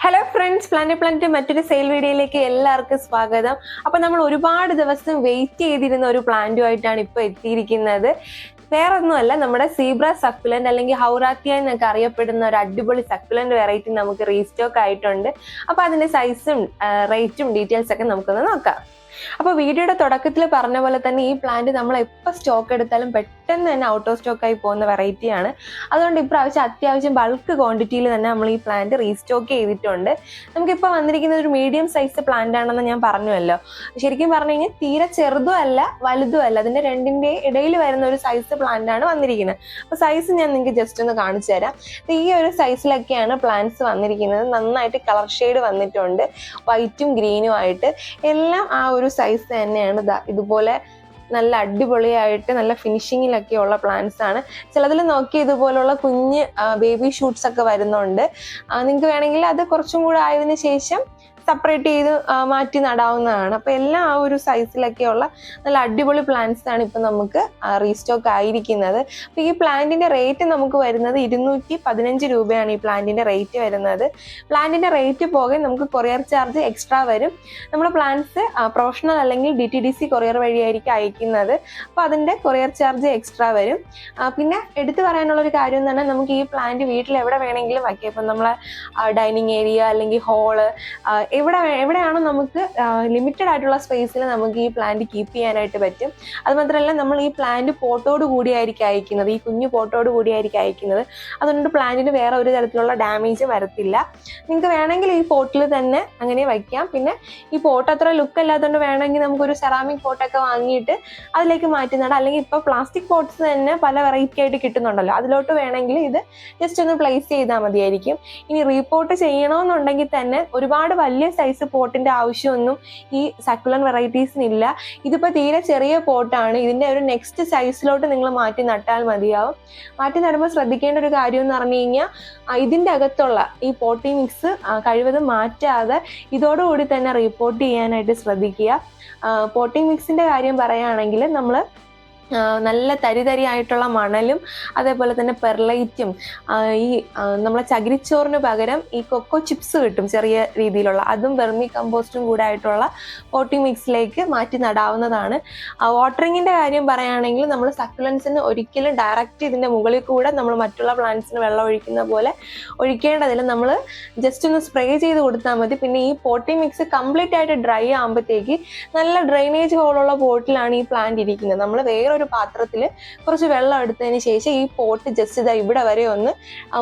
Hello friends, plant മറ്റൊരു sale വീഡിയോയിലേക്ക് എല്ലാവർക്കും സ്വാഗതം. അപ്പോൾ നമ്മൾ ഒരുപാട് ദിവസം വെയിറ്റ് ചെയ്തിരുന്ന ഒരു പ്ലാന്റുമായിട്ടാണ് ഇപ്പോൾ എത്തിയിരിക്കുന്നത്. വേറൊന്നുമല്ല, നമ്മുടെ സീബ്ര സക്കുലന്റ് അല്ലെങ്കിൽ ഹൗറാത്തിയ എന്നൊക്കെ അറിയപ്പെടുന്ന ഒരു അടിപൊളി സക്കുലന്റ് വെറൈറ്റി നമുക്ക് റീസ്റ്റോക്ക് ആയിട്ടുണ്ട്. അപ്പോൾ അതിന്റെ സൈസും റേറ്റും ഡീറ്റെയിൽസ് ഒക്കെ നമുക്കൊന്ന് നോക്കാം. അപ്പോൾ വീഡിയോയുടെ തുടക്കത്തിൽ പറഞ്ഞ പോലെ തന്നെ ഈ പ്ലാന്റ് നമ്മൾ എപ്പോൾ സ്റ്റോക്ക് എടുത്താലും പെട്ടെന്ന് തന്നെ ഔട്ട് ഓഫ് സ്റ്റോക്ക് ആയി പോകുന്ന വെറൈറ്റിയാണ്. അതുകൊണ്ട് ഇപ്രാവശ്യം അത്യാവശ്യം ബൾക്ക് ക്വാണ്ടിറ്റിയിൽ തന്നെ നമ്മൾ ഈ പ്ലാന്റ് റീസ്റ്റോക്ക് ചെയ്തിട്ടുണ്ട്. നമുക്കിപ്പോൾ വന്നിരിക്കുന്നത് ഒരു മീഡിയം സൈസ് പ്ലാന്റ് ആണെന്ന് ഞാൻ പറഞ്ഞുവല്ലോ. ശരിക്കും പറഞ്ഞു കഴിഞ്ഞാൽ തീരെ ചെറുതും അല്ല വലുതും അല്ല, അതിന്റെ രണ്ടിന്റെ ഇടയിൽ വരുന്ന ഒരു സൈസ് പ്ലാന്റ് ആണ് വന്നിരിക്കുന്നത്. അപ്പോൾ സൈസ് ഞാൻ നിങ്ങൾക്ക് ജസ്റ്റ് ഒന്ന് കാണിച്ചു തരാം. ഈ ഒരു സൈസിലൊക്കെയാണ് പ്ലാന്റ്സ് വന്നിരിക്കുന്നത്. നന്നായിട്ട് കളർ ഷെയ്ഡ് വന്നിട്ടുണ്ട്, വൈറ്റും ഗ്രീനും ആയിട്ട്. എല്ലാം ആ ഒരു സൈസ് തന്നെയാണ്. ഇതുപോലെ നല്ല അടിപൊളിയായിട്ട് നല്ല ഫിനിഷിങ്ങിലൊക്കെ ഉള്ള പ്ലാന്റ്സ് ആണ്. ചിലതിൽ നോക്കി ഇതുപോലുള്ള കുഞ്ഞ് ബേബി ഷൂട്ട്സ് ഒക്കെ വരുന്നുണ്ട്. നിങ്ങൾക്ക് വേണമെങ്കിൽ അത് കുറച്ചും കൂടെ ആയതിനു ശേഷം സെപ്പറേറ്റ് ചെയ്ത് മാറ്റി നടാവുന്നതാണ്. അപ്പോൾ എല്ലാം ആ ഒരു സൈസിലൊക്കെയുള്ള നല്ല അടിപൊളി പ്ലാന്റ്സ് ആണ് ഇപ്പം നമുക്ക് റീസ്റ്റോക്ക് ആയിരിക്കുന്നത്. അപ്പോൾ ഈ പ്ലാന്റിന്റെ റേറ്റ് നമുക്ക് വരുന്നത് 215 രൂപയാണ് ഈ പ്ലാന്റിന്റെ റേറ്റ് വരുന്നത്. പ്ലാന്റിന്റെ റേറ്റ് പോകെ നമുക്ക് കൊറിയർ ചാർജ് എക്സ്ട്രാ വരും. നമ്മൾ പ്ലാന്റ്സ് പ്രൊഫഷണൽ അല്ലെങ്കിൽ DTDC കൊറിയർ വഴിയായിരിക്കും അയക്കുന്നത്. അപ്പോൾ അതിന്റെ കൊറിയർ ചാർജ് എക്സ്ട്രാ വരും. പിന്നെ എടുത്തു പറയാനുള്ള ഒരു കാര്യം എന്ന് പറഞ്ഞാൽ നമുക്ക് ഈ പ്ലാന്റ് വീട്ടിൽ എവിടെ വേണമെങ്കിലും വയ്ക്കാം. ഇപ്പം നമ്മളെ ഡൈനിങ് ഏരിയ അല്ലെങ്കിൽ ഹോള് എവിടെയാണോ നമുക്ക് ലിമിറ്റഡ് ആയിട്ടുള്ള സ്പേസിൽ നമുക്ക് ഈ പ്ലാന്റ് കീപ്പ് ചെയ്യാനായിട്ട് പറ്റും. അതുമാത്രമല്ല, നമ്മൾ ഈ പ്ലാന്റ് പോട്ടോട് കൂടിയായിരിക്കും അയക്കുന്നത്, ഈ കുഞ്ഞു പോട്ടോട് കൂടിയായിരിക്കും അയക്കുന്നത്. അതുകൊണ്ട് പ്ലാന്റിന് വേറെ ഒരു തരത്തിലുള്ള ഡാമേജ് വരത്തില്ല. നിങ്ങൾക്ക് വേണമെങ്കിൽ ഈ പോട്ടിൽ തന്നെ അങ്ങനെ വയ്ക്കാം. പിന്നെ ഈ പോട്ട് അത്ര ലുക്ക് അല്ലാത്തതുകൊണ്ട് വേണമെങ്കിൽ നമുക്കൊരു സെറാമിക് പോട്ടൊക്കെ വാങ്ങിയിട്ട് അതിലേക്ക് മാറ്റി നടാം. അല്ലെങ്കിൽ ഇപ്പോൾ പ്ലാസ്റ്റിക് പോട്ട്സ് തന്നെ പല വെറൈറ്റി ആയിട്ട് കിട്ടുന്നുണ്ടല്ലോ, അതിലോട്ട് വേണമെങ്കിൽ ഇത് ജസ്റ്റ് ഒന്ന് പ്ലേസ് ചെയ്താൽ മതിയായിരിക്കും. ഇനി റീപോട്ട് ചെയ്യണമെന്നുണ്ടെങ്കിൽ തന്നെ ഒരുപാട് വലിയ സൈസ് പോട്ടിന്റെ ആവശ്യമൊന്നും ഈ സക്കുലൻ വെറൈറ്റീസിനില്ല. ഇതിപ്പോൾ തീരെ ചെറിയ പോട്ടാണ്. ഇതിന്റെ ഒരു നെക്സ്റ്റ് സൈസിലോട്ട് നിങ്ങൾ മാറ്റി നട്ടാൽ മതിയാവും. മാറ്റി നടുമ്പോൾ ശ്രദ്ധിക്കേണ്ട ഒരു കാര്യം എന്ന് പറഞ്ഞു കഴിഞ്ഞാൽ ഇതിന്റെ അകത്തുള്ള ഈ പോട്ടി മിക്സ് കഴിവതും മാറ്റാതെ ഇതോടുകൂടി തന്നെ റിപ്പോർട്ട് ചെയ്യാനായിട്ട് ശ്രദ്ധിക്കുക. പോട്ടിംഗ് മിക്സിന്റെ കാര്യം പറയുകയാണെങ്കിൽ നമ്മൾ നല്ല തരിതരിയായിട്ടുള്ള മണലും അതേപോലെ തന്നെ പെർലൈറ്റും ഈ നമ്മളെ ചകിരിച്ചോറിന് പകരം ഈ കൊക്കോ ചിപ്സ് കിട്ടും ചെറിയ രീതിയിലുള്ള, അതും വെർമി കമ്പോസ്റ്റും കൂടെ ആയിട്ടുള്ള പോട്ടിംഗ് മിക്സിലേക്ക് മാറ്റി നടാവുന്നതാണ്. വാട്ടറിങ്ങിൻ്റെ കാര്യം പറയുകയാണെങ്കിൽ നമ്മൾ സക്കുലൻസിന് ഒരിക്കലും ഡയറക്റ്റ് ഇതിൻ്റെ മുകളിൽ കൂടെ നമ്മൾ മറ്റുള്ള പ്ലാന്റ്സിന് വെള്ളം ഒഴിക്കുന്ന പോലെ ഒഴിക്കേണ്ടതില്ല. നമ്മൾ ജസ്റ്റ് ഒന്ന് സ്പ്രേ ചെയ്ത് കൊടുത്താൽ മതി. പിന്നെ ഈ പോട്ടിംഗ് മിക്സ് കംപ്ലീറ്റ് ആയിട്ട് ഡ്രൈ ആകുമ്പോഴത്തേക്ക് നല്ല ഡ്രെയിനേജ് ഹോളുള്ള പോട്ടിലാണ് ഈ പ്ലാന്റ് ഇരിക്കുന്നത്. നമ്മൾ വേറൊരു പാത്രത്തിൽ കുറച്ച് വെള്ളം എടുത്തതിന് ശേഷം ഈ പോട്ട് ജസ്റ്റ് ഇതാ ഇവിടെ വരെ ഒന്ന്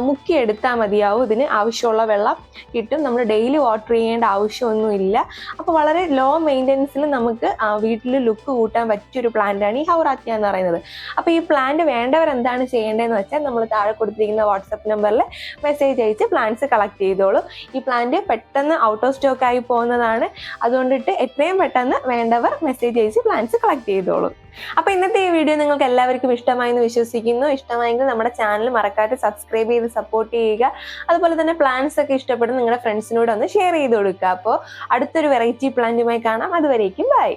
മുക്കിയെടുത്താൽ മതിയാവും. ഇതിന് ആവശ്യമുള്ള വെള്ളം കിട്ടും. നമ്മൾ ഡെയിലി വാട്ടർ ചെയ്യേണ്ട ആവശ്യമൊന്നുമില്ല. അപ്പോൾ വളരെ ലോ മെയിൻ്റെനൻസിൽ നമുക്ക് വീട്ടിൽ ലുക്ക് കൂട്ടാൻ പറ്റിയൊരു പ്ലാന്റാണ് ഈ ഹൗറാത്തിയ എന്ന് പറയുന്നത്. അപ്പോൾ ഈ പ്ലാന്റ് വേണ്ടവർ എന്താണ് ചെയ്യേണ്ടതെന്ന് വെച്ചാൽ നമ്മൾ താഴെ കൊടുത്തിരിക്കുന്ന വാട്സപ്പ് നമ്പറിൽ മെസ്സേജ് അയച്ച് പ്ലാന്റ്സ് കളക്ട് ചെയ്തോളൂ. ഈ പ്ലാന്റ് പെട്ടെന്ന് ഔട്ട് ഓഫ് സ്റ്റോക്ക് ആയി പോകുന്നതാണ്. അതുകൊണ്ടിട്ട് എത്രയും പെട്ടെന്ന് വേണ്ടവർ മെസ്സേജ് അയച്ച് പ്ലാന്റ്സ് കളക്ട് ചെയ്തോളൂ. അപ്പോൾ ഇന്നത്തെ ഈ വീഡിയോ നിങ്ങൾക്ക് എല്ലാവർക്കും ഇഷ്ടമായി എന്ന് വിശ്വസിക്കുന്നു. ഇഷ്ടമായെങ്കിൽ നമ്മുടെ ചാനൽ മറക്കാതെ സബ്സ്ക്രൈബ് ചെയ്ത് സപ്പോർട്ട് ചെയ്യുക. അതുപോലെ തന്നെ പ്ലാന്റ്സ് ഒക്കെ ഇഷ്ടപ്പെടുന്ന നിങ്ങളുടെ ഫ്രണ്ട്സിനോട് ഒന്ന് ഷെയർ ചെയ്ത് കൊടുക്കുക. അപ്പോൾ അടുത്തൊരു വെറൈറ്റി പ്ലാന്റുമായി കാണാം. അതുവരേക്കും ബൈ.